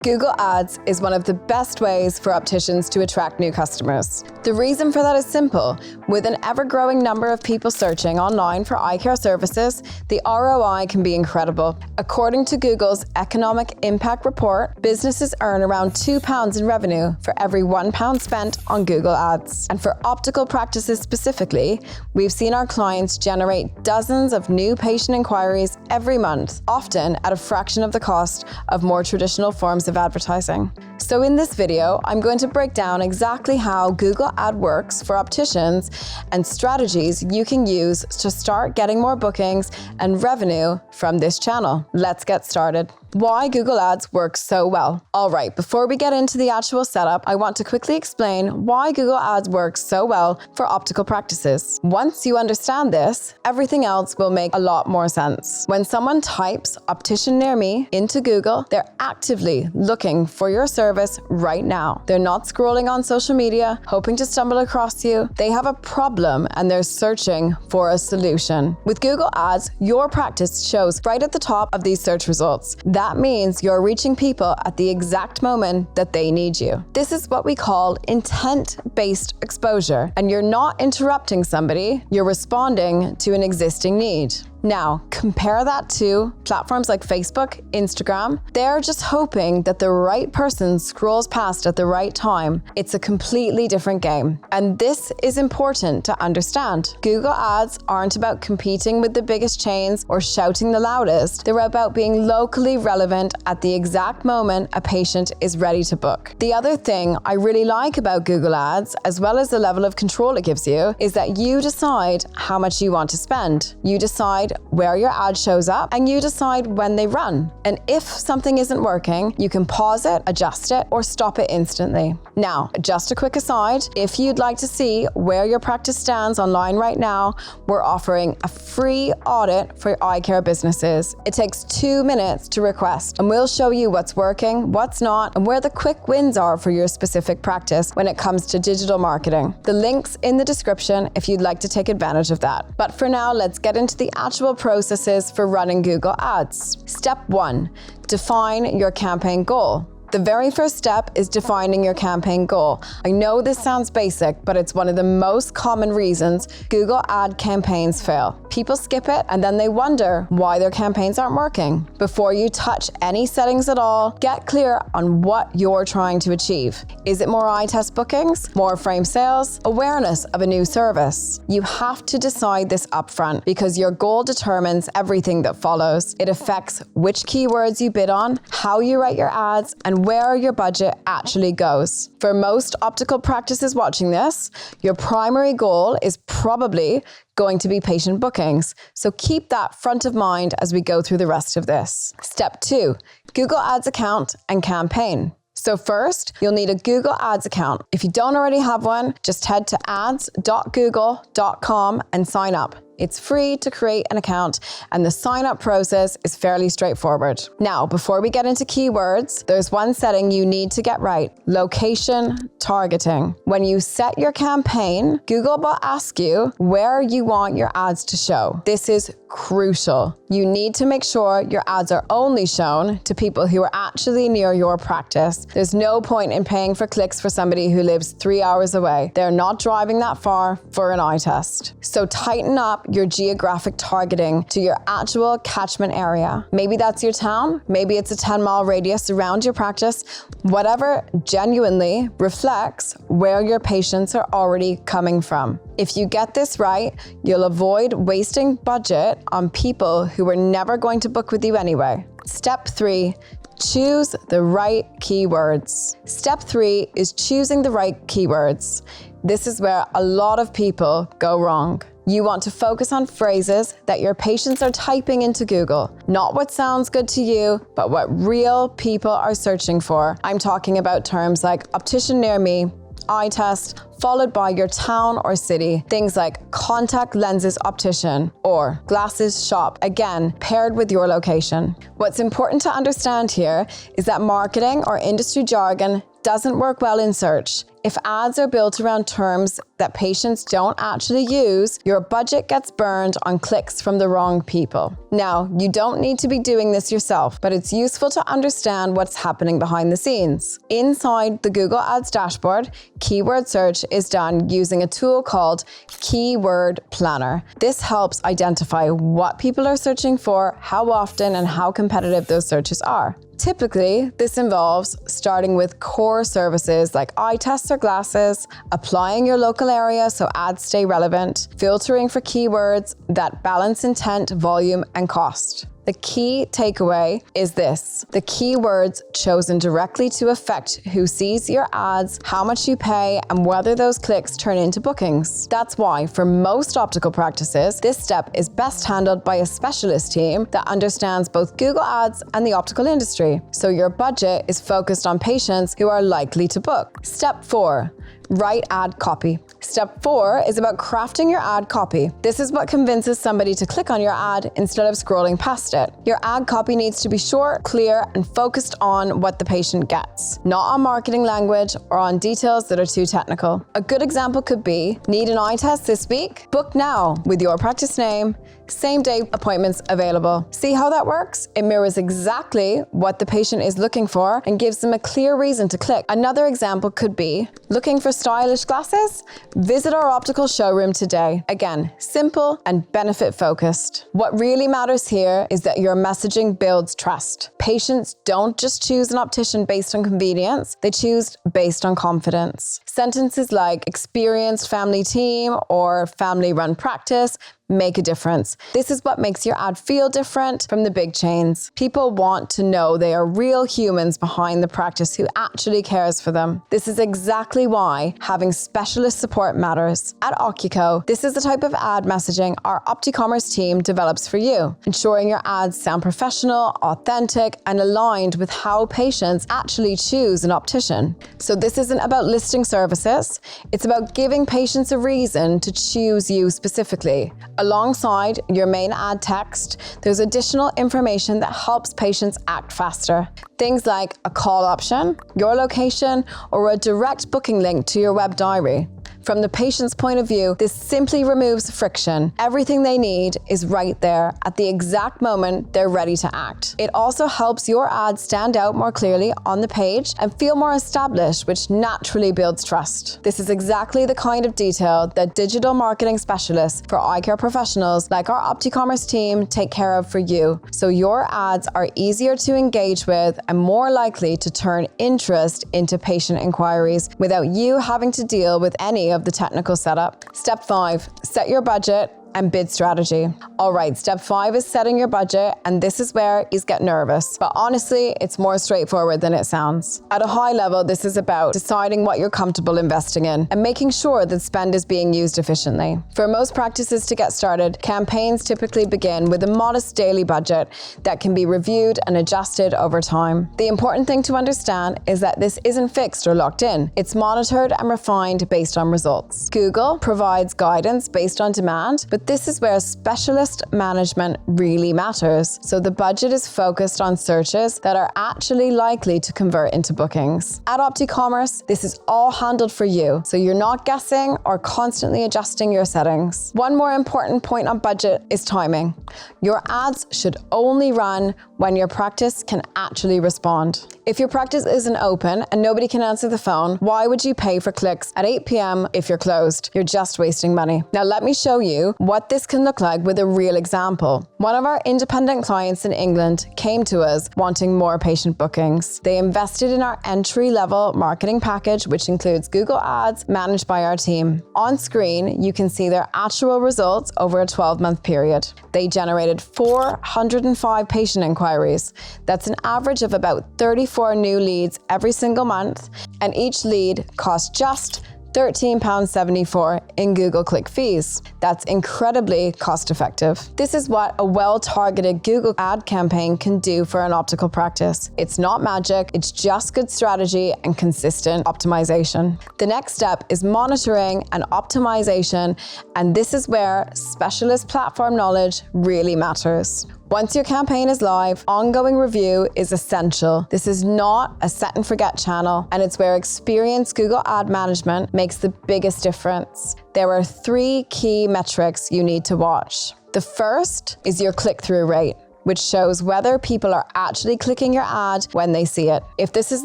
Google Ads is one of the best ways for opticians to attract new customers. The reason for that is simple. With an ever-growing number of people searching online for eye care services, the ROI can be incredible. According to Google's Economic Impact Report, businesses earn around £2 in revenue for every £1 spent on Google Ads. And for optical practices specifically, we've seen our clients generate dozens of new patient inquiries every month, often at a fraction of the cost of more traditional forms of advertising. So in this video, I'm going to break down exactly how Google Ad works for opticians and strategies you can use to start getting more bookings and revenue from this channel. Let's get started. Why Google Ads works so well. All right, before we get into the actual setup, I want to quickly explain why Google Ads works so well for optical practices. Once you understand this, everything else will make a lot more sense. When someone types "optician near me" into Google, they're actively looking for your service right now. They're not scrolling on social media, hoping to stumble across you. They have a problem and they're searching for a solution. With Google Ads, your practice shows right at the top of these search results. That means you're reaching people at the exact moment that they need you. This is what we call intent-based exposure, and you're not interrupting somebody, you're responding to an existing need. Now, compare that to platforms like Facebook, Instagram. They're just hoping that the right person scrolls past at the right time. It's a completely different game. And this is important to understand. Google Ads aren't about competing with the biggest chains or shouting the loudest. They're about being locally relevant at the exact moment a patient is ready to book. The other thing I really like about Google Ads, as well as the level of control it gives you, is that you decide how much you want to spend. You decide where your ad shows up, and you decide when they run. And if something isn't working, you can pause it, adjust it, or stop it instantly. Now, just a quick aside, if you'd like to see where your practice stands online right now, we're offering a free audit for eye care businesses. It takes 2 minutes to request, and we'll show you what's working, what's not, and where the quick wins are for your specific practice when it comes to digital marketing. The link's in the description if you'd like to take advantage of that. But for now, let's get into the actual processes for running Google Ads. Step 1, define your campaign goal. The very first step is defining your campaign goal. I know this sounds basic, but it's one of the most common reasons Google ad campaigns fail. People skip it and then they wonder why their campaigns aren't working. Before you touch any settings at all, get clear on what you're trying to achieve. Is it more eye test bookings, more frame sales, awareness of a new service? You have to decide this upfront because your goal determines everything that follows. It affects which keywords you bid on, how you write your ads, and where your budget actually goes. For most optical practices watching this, your primary goal is probably going to be patient bookings. So keep that front of mind as we go through the rest of this. Step 2, Google Ads account and campaign. So first, you'll need a Google Ads account. If you don't already have one, just head to ads.google.com and sign up. It's free to create an account, and the sign-up process is fairly straightforward. Now, before we get into keywords, there's one setting you need to get right: location targeting. When you set your campaign, Google will ask you where you want your ads to show. This is crucial. You need to make sure your ads are only shown to people who are actually near your practice. There's no point in paying for clicks for somebody who lives 3 hours away. They're not driving that far for an eye test. So tighten up your geographic targeting to your actual catchment area. Maybe that's your town, maybe it's a 10-mile radius around your practice. Whatever genuinely reflects where your patients are already coming from. If you get this right, you'll avoid wasting budget on people who are never going to book with you anyway. Step 3, choose the right keywords. Step 3 is choosing the right keywords. This is where a lot of people go wrong. You want to focus on phrases that your patients are typing into Google, not what sounds good to you, but what real people are searching for. I'm talking about terms like optician near me, eye test, followed by your town or city. Things like contact lenses optician or glasses shop, again, paired with your location. What's important to understand here is that marketing or industry jargon doesn't work well in search. If ads are built around terms that patients don't actually use, your budget gets burned on clicks from the wrong people. Now, you don't need to be doing this yourself, but it's useful to understand what's happening behind the scenes. Inside the Google Ads dashboard, keyword search is done using a tool called Keyword Planner. This helps identify what people are searching for, how often, and how competitive those searches are. Typically, this involves starting with core services like eye tests or glasses, applying your local area so ads stay relevant, filtering for keywords that balance intent, volume, and cost. The key takeaway is this: the keywords chosen directly to affect who sees your ads, how much you pay, and whether those clicks turn into bookings. That's why, for most optical practices, this step is best handled by a specialist team that understands both Google Ads and the optical industry, so your budget is focused on patients who are likely to book. Step 4. Write ad copy. Step 4 is about crafting your ad copy. This is what convinces somebody to click on your ad instead of scrolling past it. Your ad copy needs to be short, clear, and focused on what the patient gets, not on marketing language or on details that are too technical. A good example could be, need an eye test this week? Book now with your practice name, same-day appointments available. See how that works? It mirrors exactly what the patient is looking for and gives them a clear reason to click. Another example could be, looking for stylish glasses? Visit our optical showroom today. Again, simple and benefit-focused. What really matters here is that your messaging builds trust. Patients don't just choose an optician based on convenience, they choose based on confidence. Sentences like experienced family team or family-run practice make a difference. This is what makes your ad feel different from the big chains. People want to know they are real humans behind the practice who actually cares for them. This is exactly why having specialist support matters. At Ocuco, this is the type of ad messaging our OptiCommerce team develops for you, ensuring your ads sound professional, authentic, and aligned with how patients actually choose an optician. So this isn't about listing services, it's about giving patients a reason to choose you specifically. Alongside your main ad text, there's additional information that helps patients act faster. Things like a call option, your location, or a direct booking link to your web diary. From the patient's point of view, this simply removes friction. Everything they need is right there at the exact moment they're ready to act. It also helps your ad stand out more clearly on the page and feel more established, which naturally builds trust. This is exactly the kind of detail that digital marketing specialists for eye care professionals like our OptiCommerce team take care of for you, so your ads are easier to engage with and more likely to turn interest into patient inquiries without you having to deal with any of the technical setup. Step 5, set your budget and bid strategy. All right, step 5 is setting your budget, and this is where you get nervous. But honestly, it's more straightforward than it sounds. At a high level, this is about deciding what you're comfortable investing in and making sure that spend is being used efficiently. For most practices to get started, campaigns typically begin with a modest daily budget that can be reviewed and adjusted over time. The important thing to understand is that this isn't fixed or locked in. It's monitored and refined based on results. Google provides guidance based on demand, but this is where specialist management really matters. So the budget is focused on searches that are actually likely to convert into bookings. At OptiCommerce, this is all handled for you, so you're not guessing or constantly adjusting your settings. One more important point on budget is timing. Your ads should only run when your practice can actually respond. If your practice isn't open and nobody can answer the phone, why would you pay for clicks at 8 p.m. if you're closed? You're just wasting money. Now let me show you what this can look like with a real example. One of our independent clients in England came to us wanting more patient bookings. They invested in our entry-level marketing package, which includes Google Ads managed by our team. On screen, you can see their actual results over a 12-month period. They generated 405 patient inquiries. That's an average of about 34 new leads every single month, and each lead cost just £13.74 in Google Click fees. That's incredibly cost-effective. This is what a well-targeted Google ad campaign can do for an optical practice. It's not magic, it's just good strategy and consistent optimization. The next step is monitoring and optimization, and this is where specialist platform knowledge really matters. Once your campaign is live, ongoing review is essential. This is not a set and forget channel, and it's where experienced Google Ad Management makes the biggest difference. There are 3 key metrics you need to watch. The first is your click-through rate, which shows whether people are actually clicking your ad when they see it. If this is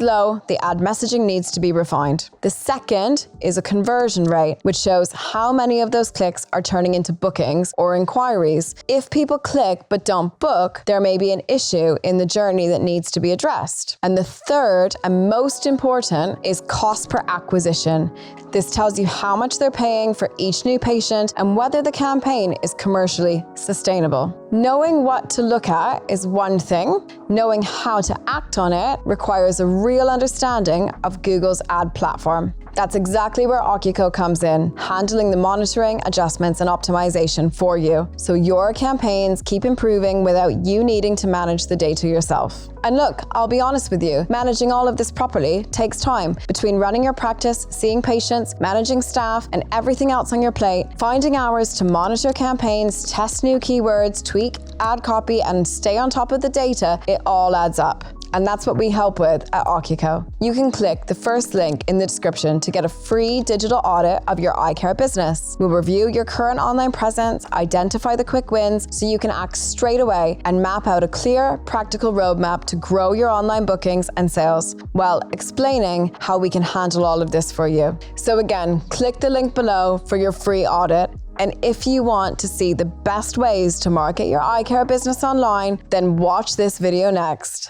low, the ad messaging needs to be refined. The second is a conversion rate, which shows how many of those clicks are turning into bookings or inquiries. If people click but don't book, there may be an issue in the journey that needs to be addressed. And the third and most important is cost per acquisition. This tells you how much they're paying for each new patient and whether the campaign is commercially sustainable. Knowing what to look at is one thing. Knowing how to act on it requires a real understanding of Google's ad platform. That's exactly where Ocuco comes in, handling the monitoring, adjustments, and optimization for you, so your campaigns keep improving without you needing to manage the data yourself. And look, I'll be honest with you, managing all of this properly takes time. Between running your practice, seeing patients, managing staff, and everything else on your plate, finding hours to monitor campaigns, test new keywords, tweak ad copy, and stay on top of the data, it all adds up. And that's what we help with at Ocuco. You can click the first link in the description to get a free digital audit of your eye care business. We'll review your current online presence, identify the quick wins so you can act straight away, and map out a clear, practical roadmap to grow your online bookings and sales, while explaining how we can handle all of this for you. So again, click the link below for your free audit. And if you want to see the best ways to market your eye care business online, then watch this video next.